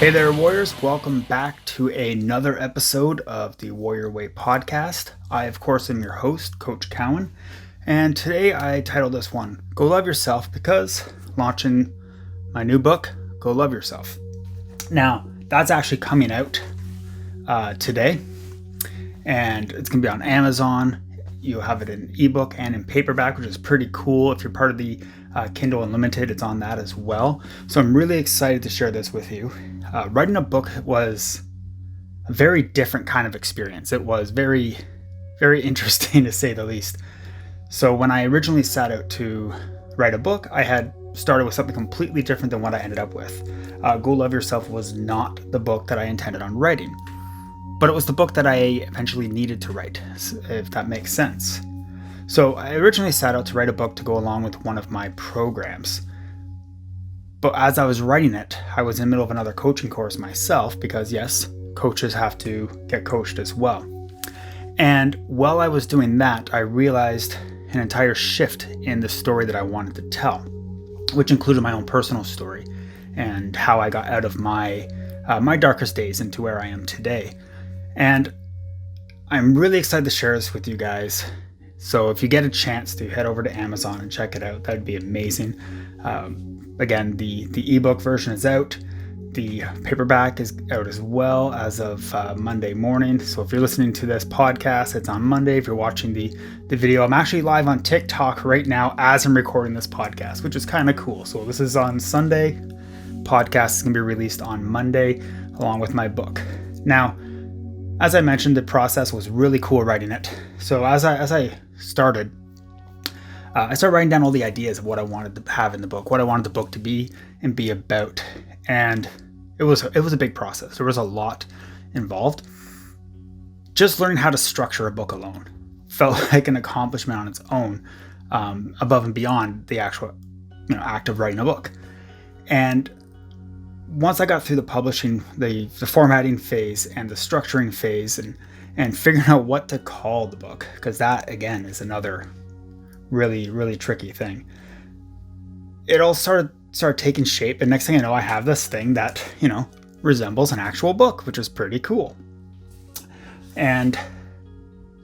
Hey there, Warriors. Welcome back to another episode of the Warrior Way podcast. I, of course, am your host, Coach Cowan, and today I titled this one, Go Love Yourself, because launching my new book, Go Love Yourself. Now, that's actually coming out today, and it's going to be on Amazon. You'll have it in ebook and in paperback, which is pretty cool. If you're part of the Kindle Unlimited, it's on that as well. So I'm really excited to share this with you. Writing a book was a very different kind of experience. It was very, very interesting to say the least. So when I originally set out to write a book, I had started with something completely different than what I ended up with. Go Love Yourself was not the book that I intended on writing, but it was the book that I eventually needed to write, if that makes sense. So I originally set out to write a book to go along with one of my programs. But as I was writing it, I was in the middle of another coaching course myself because, yes, coaches have to get coached as well. And while I was doing that, I realized an entire shift in the story that I wanted to tell, which included my own personal story and how I got out of my darkest days into where I am today. And I'm really excited to share this with you guys. So if you get a chance to head over to Amazon and check it out, that'd be amazing. Again, the ebook version is out. The paperback is out as well as of Monday morning. So if you're listening to this podcast, it's on Monday. If you're watching the video, I'm actually live on TikTok right now as I'm recording this podcast, which is kind of cool. So this is on Sunday. Podcast is going to be released on Monday along with my book. Now, as I mentioned, the process was really cool writing it. So as I started writing down all the ideas of what I wanted to have in the book, what I wanted the book to be and be about. And it was a big process. There was a lot involved. Just learning how to structure a book alone felt like an accomplishment on its own, above and beyond the actual act of writing a book. And once I got through the publishing, the formatting phase and the structuring phase and figuring out what to call the book, because that again is another really, really tricky thing. It all started taking shape, and next thing I know, I have this thing that, resembles an actual book, which is pretty cool. And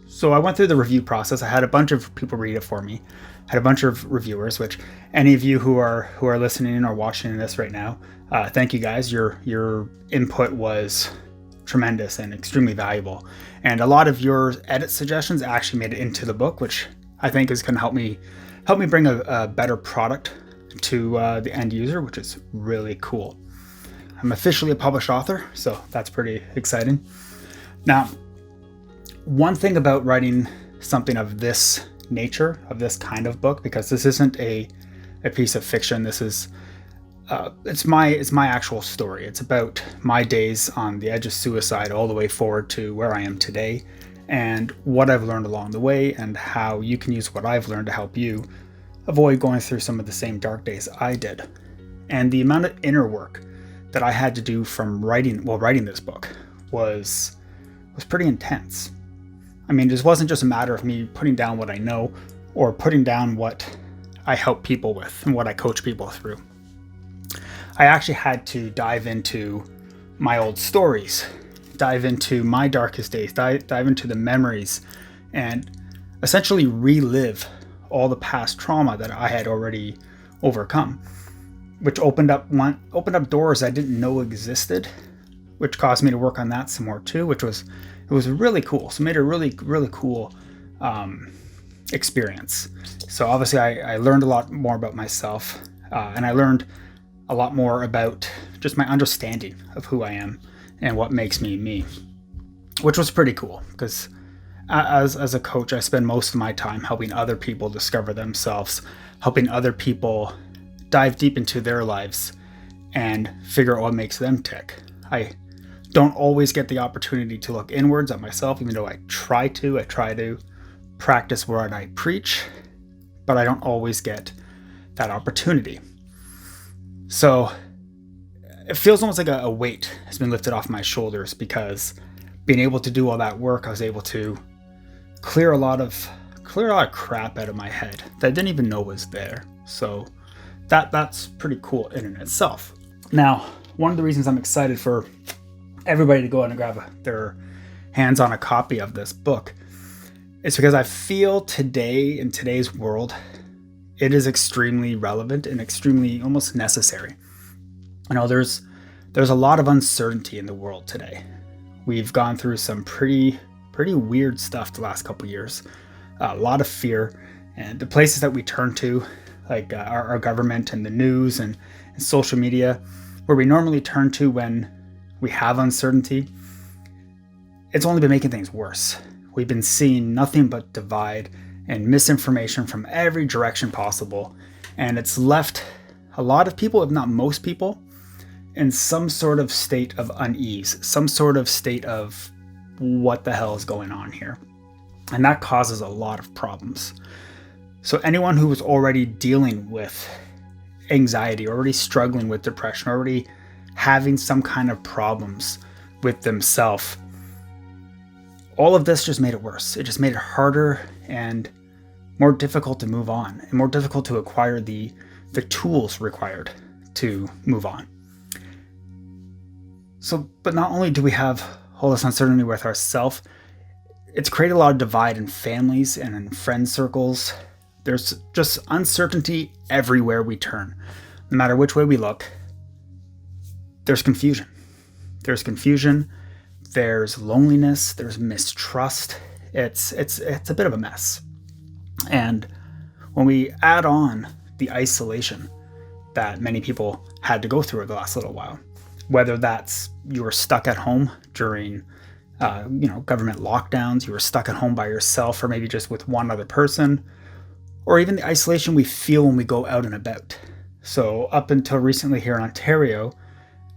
so I went through the review process. I had a bunch of people read it for me. I had a bunch of reviewers, which any of you who are listening or watching this right now, thank you guys. Your input was tremendous and extremely valuable. And a lot of your edit suggestions actually made it into the book, which I think is going to help me bring a better product to the end user, which is really cool. I'm officially a published author, so that's pretty exciting. Now, one thing about writing something of this nature, of this kind of book, because this isn't a piece of fiction, this is it's my actual story. It's about my days on the edge of suicide all the way forward to where I am today, and what I've learned along the way, and how you can use what I've learned to help you avoid going through some of the same dark days I did. And the amount of inner work that I had to do from writing this book was pretty intense. I mean, this wasn't just a matter of me putting down what I know or putting down what I help people with and what I coach people through. I actually had to dive into my old stories, dive into my darkest days, dive into the memories, and essentially relive all the past trauma that I had already overcome, which opened up doors I didn't know existed, which caused me to work on that some more too, it was really cool. So it made a really, really cool experience. So obviously I learned a lot more about myself, and I learned a lot more about just my understanding of who I am and what makes me me, which was pretty cool because as a coach, I spend most of my time helping other people discover themselves, helping other people dive deep into their lives and figure out what makes them tick. I don't always get the opportunity to look inwards at myself, even though I try to practice what I preach, but I don't always get that opportunity. So it feels almost like a weight has been lifted off my shoulders, because being able to do all that work, I was able to clear a lot of crap out of my head that I didn't even know was there. So that's pretty cool in and itself. Now, one of the reasons I'm excited for everybody to go out and grab their hands on a copy of this book is because I feel today, in today's world, it is extremely relevant and extremely almost necessary. There's a lot of uncertainty in the world today. We've gone through some pretty weird stuff the last couple of years. A lot of fear, and the places that we turn to, like our government and the news and social media, where we normally turn to when we have uncertainty, it's only been making things worse. We've been seeing nothing but divide and misinformation from every direction possible, and it's left a lot of people, if not most people, in some sort of state of unease, some sort of state of what the hell is going on here. And that causes a lot of problems. So anyone who was already dealing with anxiety, already struggling with depression, already having some kind of problems with themselves, all of this just made it worse. It just made it harder and more difficult to move on, and more difficult to acquire the tools required to move on. So, but not only do we have all this uncertainty with ourselves, it's created a lot of divide in families and in friend circles. There's just uncertainty everywhere we turn. No matter which way we look, there's confusion. There's confusion, there's loneliness, there's mistrust. It's a bit of a mess. And when we add on the isolation that many people had to go through the last little while, whether that's you were stuck at home during government lockdowns, you were stuck at home by yourself, or maybe just with one other person, or even the isolation we feel when we go out and about. So up until recently here in Ontario,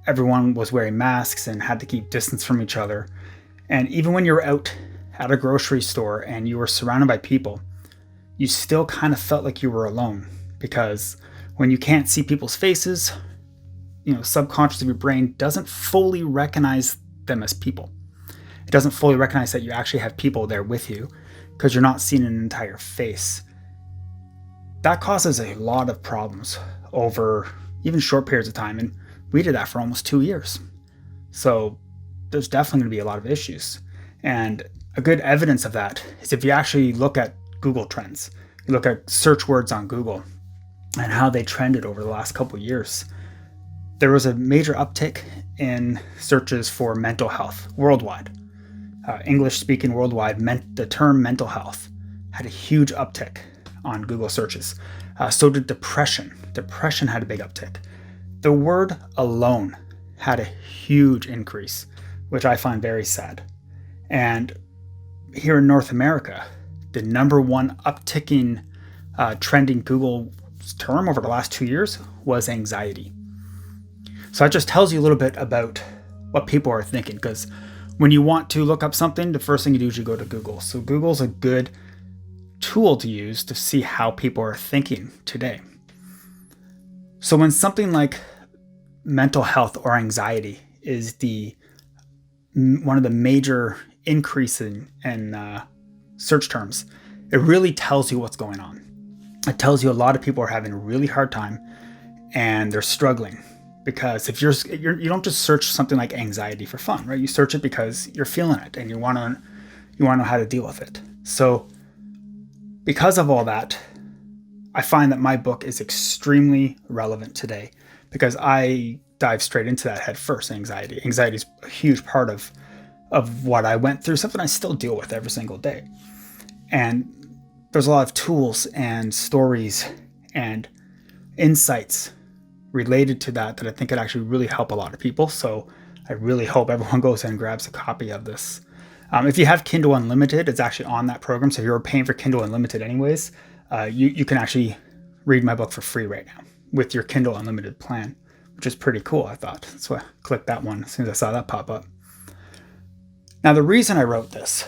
everyone was wearing masks and had to keep distance from each other. And even when you were out at a grocery store and you were surrounded by people, you still kind of felt like you were alone, because when you can't see people's faces, subconsciously your brain doesn't fully recognize them as people. It doesn't fully recognize that you actually have people there with you, because you're not seeing an entire face. That causes a lot of problems over even short periods of time, and we did that for almost 2 years. So there's definitely going to be a lot of issues. And a good evidence of that is if you actually look at Google Trends, you look at search words on Google and how they trended over the last couple of years. There was a major uptick in searches for mental health worldwide. English-speaking worldwide, the term mental health had a huge uptick on Google searches. So did depression. Depression had a big uptick. The word alone had a huge increase, which I find very sad. And here in North America, the number one upticking trending Google term over the last 2 years was anxiety. So that just tells you a little bit about what people are thinking, because when you want to look up something, the first thing you do is you go to Google. So Google's a good tool to use to see how people are thinking today. So when something like mental health or anxiety is one of the major increases in search terms, it really tells you what's going on. It tells you a lot of people are having a really hard time and they're struggling. Because if you don't just search something like anxiety for fun, right? You search it because you're feeling it and you want to know how to deal with it. So because of all that, I find that my book is extremely relevant today, because I dive straight into that head first. Anxiety is a huge part of what I went through, something I still deal with every single day. And there's a lot of tools and stories and insights related to that I think could actually really help a lot of people. So I really hope everyone goes and grabs a copy of this. If you have Kindle Unlimited, it's actually on that program. So if you're paying for Kindle Unlimited anyways, you can actually read my book for free right now with your Kindle Unlimited plan, which is pretty cool, I thought. So I clicked that one as soon as I saw that pop up. Now, the reason I wrote this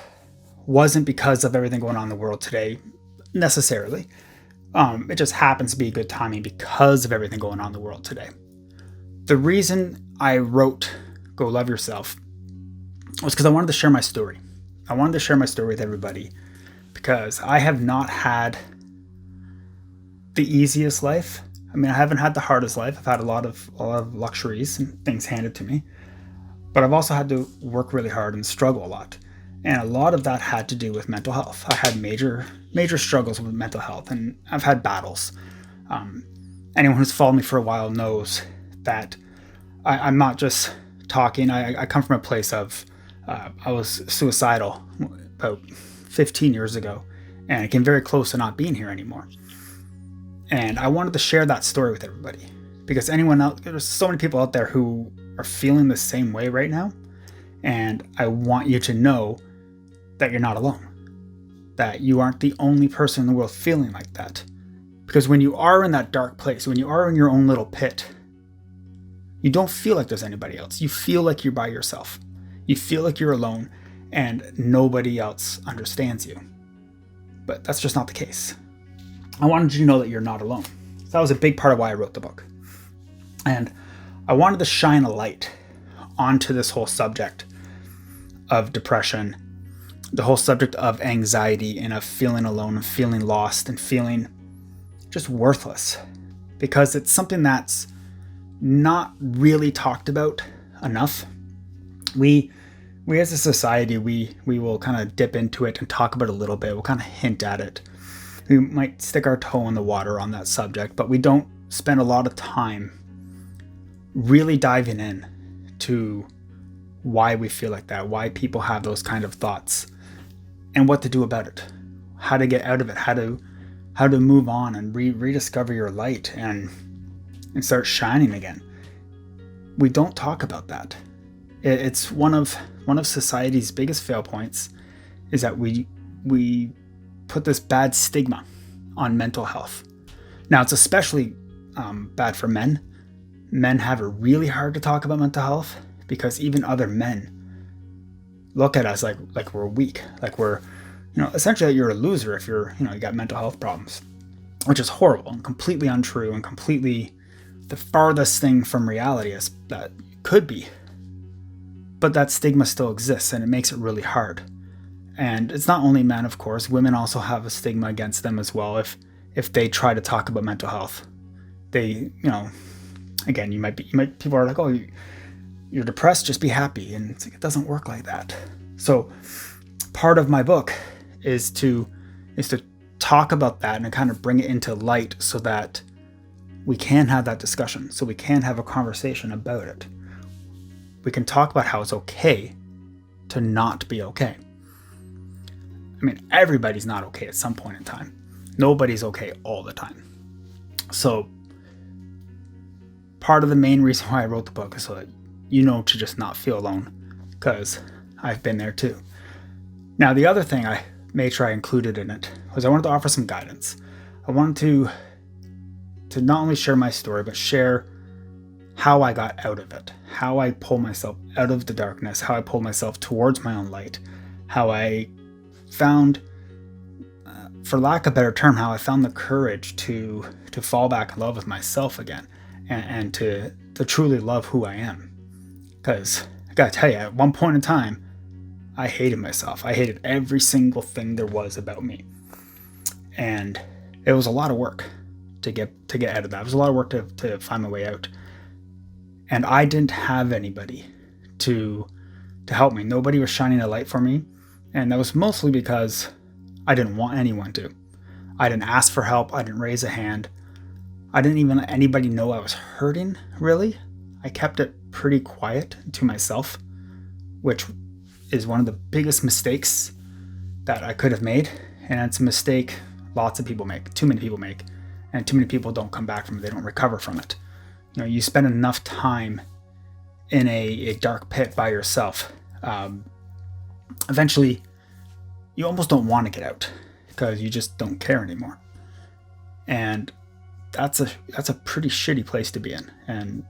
wasn't because of everything going on in the world today, necessarily. It just happens to be good timing because of everything going on in the world today. The reason I wrote Go Love Yourself was because I wanted to share my story. I wanted to share my story with everybody because I have not had the easiest life. I mean, I haven't had the hardest life. I've had a lot of luxuries and things handed to me, but I've also had to work really hard and struggle a lot. And a lot of that had to do with mental health. I had major struggles with mental health, and I've had battles. Anyone who's followed me for a while knows that I'm not just talking. I come from a place of I was suicidal about 15 years ago, and I came very close to not being here anymore. And I wanted to share that story with everybody, because there's so many people out there who are feeling the same way right now, and I want you to know that you're not alone, that you aren't the only person in the world feeling like that. Because when you are in that dark place, when you are in your own little pit, you don't feel like there's anybody else. You feel like you're by yourself. You feel like you're alone and nobody else understands you. But that's just not the case. I wanted you to know that you're not alone. So that was a big part of why I wrote the book. And I wanted to shine a light onto this whole subject of depression, the whole subject of anxiety and of feeling alone and feeling lost and feeling just worthless, because it's something that's not really talked about enough. We as a society, we will kind of dip into it and talk about it a little bit. We'll kind of hint at it. We might stick our toe in the water on that subject, but we don't spend a lot of time really diving in to why we feel like that, why people have those kind of thoughts, and what to do about it, how to get out of it, how to move on and rediscover your light and start shining again. We don't talk about that. It's one of society's biggest fail points, is that we put this bad stigma on mental health. Now, it's especially bad for men. Men have it really hard to talk about mental health, because even other men look at us like we're weak, like we're, essentially you're a loser if you got mental health problems, which is horrible and completely untrue and completely the farthest thing from reality as that could be. But that stigma still exists, and it makes it really hard. And it's not only men, of course. Women also have a stigma against them as well if they try to talk about mental health. They, again, people are like, oh, you're depressed, just be happy. And it's like, it doesn't work like that. So part of my book is to talk about that and kind of bring it into light, so that we can have that discussion, so we can have a conversation about it. We can talk about how it's okay to not be okay. I mean, everybody's not okay at some point in time. Nobody's okay all the time. So part of the main reason why I wrote the book is so that to just not feel alone, because I've been there too. Now, the other thing I made sure I included in it was I wanted to offer some guidance. I wanted to not only share my story, but share how I got out of it, how I pulled myself out of the darkness, how I pulled myself towards my own light, how I found, for lack of a better term, how I found the courage to fall back in love with myself again, and to truly love who I am. Because I gotta tell you, at one point in time, I hated myself. I hated every single thing there was about me. And it was a lot of work to get out of that. It was a lot of work to find my way out. And I didn't have anybody to help me. Nobody was shining a light for me. And that was mostly because I didn't want anyone to. I didn't ask for help. I didn't raise a hand. I didn't even let anybody know I was hurting, really. I kept it pretty quiet to myself, which is one of the biggest mistakes that I could have made. And it's a mistake lots of people make, too many people make, and too many people don't come back from it. They don't recover from it. You spend enough time in a dark pit by yourself. Eventually, you almost don't want to get out, because you just don't care anymore. And that's a pretty shitty place to be in. And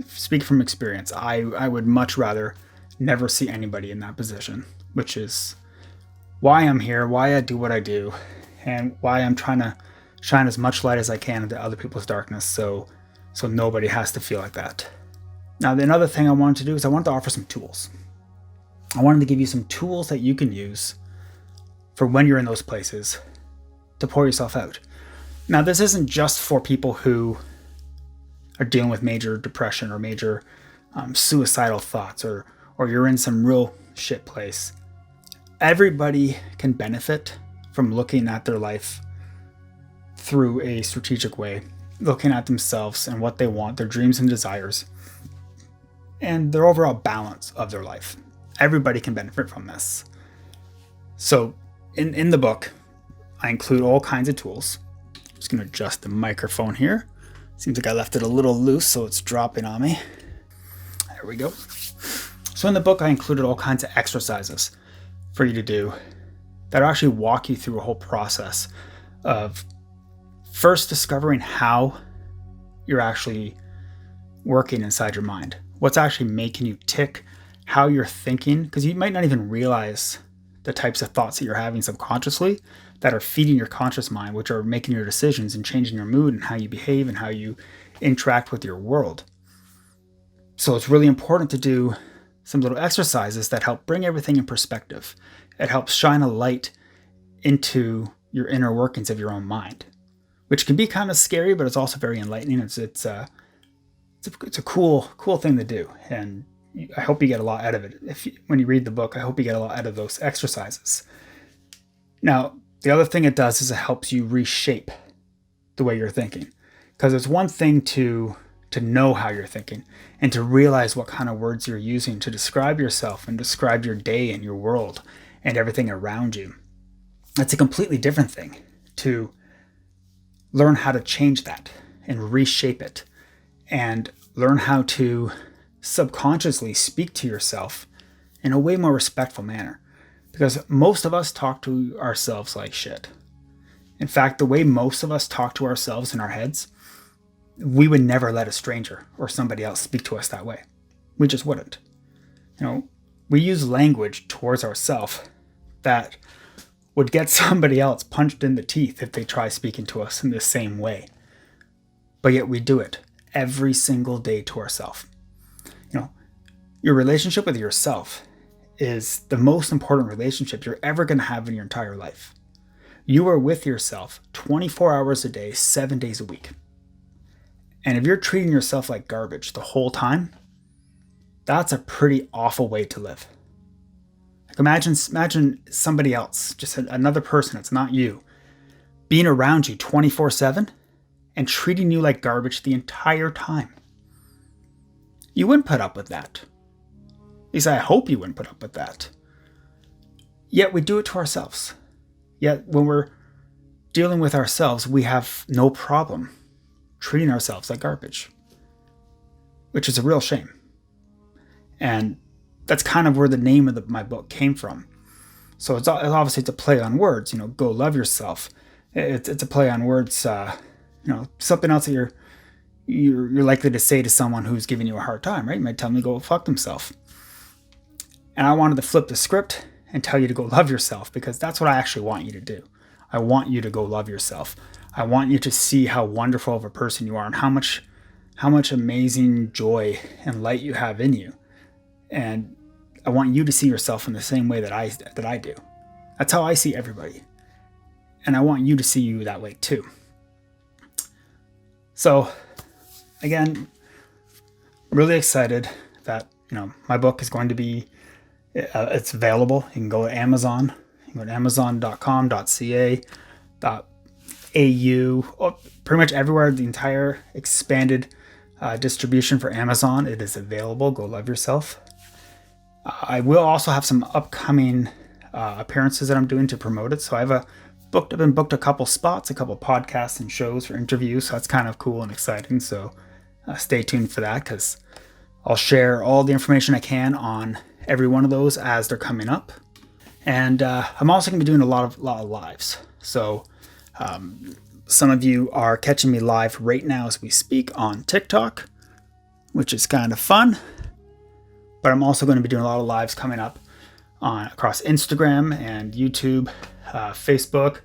speaking from experience, I would much rather never see anybody in that position, which is why I'm here, why I do what I do, and why I'm trying to shine as much light as I can into other people's darkness, so nobody has to feel like that. Now, the another thing I wanted to do is I wanted to offer some tools. I wanted to give you some tools that you can use for when you're in those places to pour yourself out. Now, this isn't just for people who are dealing with major depression or major suicidal thoughts, or you're in some real shit place. Everybody can benefit from looking at their life through a strategic way, looking at themselves and what they want, their dreams and desires, and their overall balance of their life. Everybody can benefit from this. So in the book, I include all kinds of tools. I'm just going to adjust the microphone here. Seems like I left it a little loose, so it's dropping on me. There we go. So in the book, I included all kinds of exercises for you to do that actually walk you through a whole process of first discovering how you're actually working inside your mind. What's actually making you tick, how you're thinking, because you might not even realize the types of thoughts that you're having subconsciously that are feeding your conscious mind, which are making your decisions and changing your mood and how you behave and how you interact with your world. So it's really important to do some little exercises that help bring everything in perspective. It helps shine a light into your inner workings of your own mind, which can be kind of scary, but it's also very enlightening. It's a cool thing to do, and I hope you get a lot out of it. When you read the book, I hope you get a lot out of those exercises. Now, the other thing it does is it helps you reshape the way you're thinking, because it's one thing to know how you're thinking and to realize what kind of words you're using to describe yourself and describe your day and your world and everything around you. That's a completely different thing to learn how to change that and reshape it and learn how to subconsciously speak to yourself in a way more respectful manner. Because most of us talk to ourselves like shit. In fact, the way most of us talk to ourselves in our heads, we would never let a stranger or somebody else speak to us that way. We just wouldn't. We use language towards ourselves that would get somebody else punched in the teeth if they try speaking to us in the same way. But yet we do it every single day to ourselves. Your relationship with yourself is the most important relationship you're ever going to have in your entire life. You are with yourself 24 hours a day, 7 days a week. And if you're treating yourself like garbage the whole time, that's a pretty awful way to live. Like imagine somebody else, just another person, it's not you, being around you 24/7 and treating you like garbage the entire time. You wouldn't put up with that. At least I hope you wouldn't put up with that. Yet we do it to ourselves. Yet when we're dealing with ourselves, we have no problem treating ourselves like garbage, which is a real shame. And that's kind of where the name of my book came from. So it's obviously a play on words, go love yourself. It's a play on words, something else that you're likely to say to someone who's giving you a hard time, right? You might tell them to go fuck themselves. And I wanted to flip the script and tell you to go love yourself, because that's what I actually want you to do. I want you to go love yourself. I want you to see how wonderful of a person you are and how much amazing joy and light you have in you. And I want you to see yourself in the same way that I do. That's how I see everybody. And I want you to see you that way too. So, again, really excited that, my book is going to be, it's available. You can go to Amazon. You can go to amazon.com.ca, .au, pretty much everywhere, the entire expanded distribution for Amazon. It is available. Go love yourself. I will also have some upcoming appearances that I'm doing to promote it. So I've been booked a couple spots, a couple podcasts and shows for interviews. So that's kind of cool and exciting. So stay tuned for that, because I'll share all the information I can on every one of those as they're coming up. And I'm also going to be doing a lot of lives. So some of you are catching me live right now as we speak on TikTok, which is kind of fun. But I'm also going to be doing a lot of lives coming up across Instagram and YouTube, Facebook.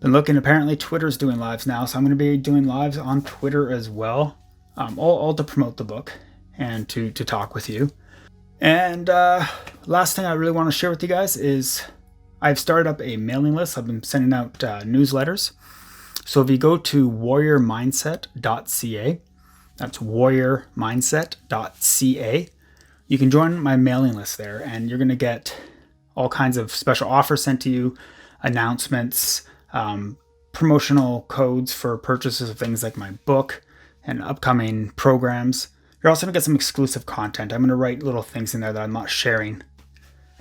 Been looking, apparently Twitter's doing lives now, so I'm going to be doing lives on Twitter as well, all to promote the book and to talk with you. And last thing I really want to share with you guys is I've started up a mailing list. I've been sending out newsletters So if you go to warriormindset.ca, that's warriormindset.ca, you can join my mailing list there, and you're going to get all kinds of special offers sent to you, announcements, promotional codes for purchases of things like my book and upcoming programs. You're also going to get some exclusive content. I'm going to write little things in there that I'm not sharing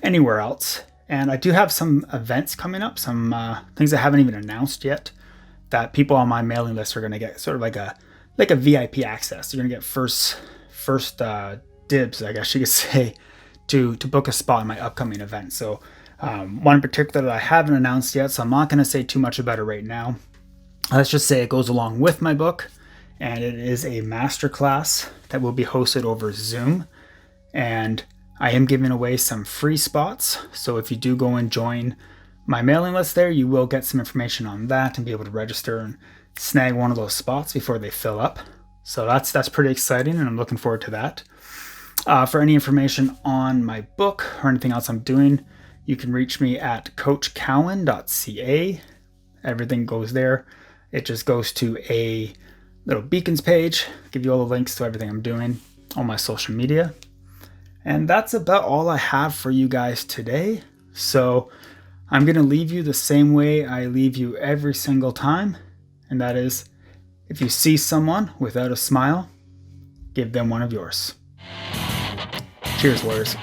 anywhere else. And I do have some events coming up, some things I haven't even announced yet, that people on my mailing list are going to get sort of like a VIP access. You're going to get first dibs, I guess you could say, to book a spot in my upcoming event. So one in particular that I haven't announced yet, so I'm not going to say too much about it right now. Let's just say it goes along with my book, and it is a masterclass that will be hosted over Zoom. And I am giving away some free spots. So if you do go and join my mailing list there, you will get some information on that and be able to register and snag one of those spots before they fill up. So that's pretty exciting, and I'm looking forward to that. For any information on my book or anything else I'm doing, you can reach me at coachcowan.ca. Everything goes there. It just goes to a little beacons page, give you all the links to everything I'm doing, all my social media. And that's about all I have for you guys today. So I'm going to leave you the same way I leave you every single time. And that is, if you see someone without a smile, give them one of yours. Cheers, warriors.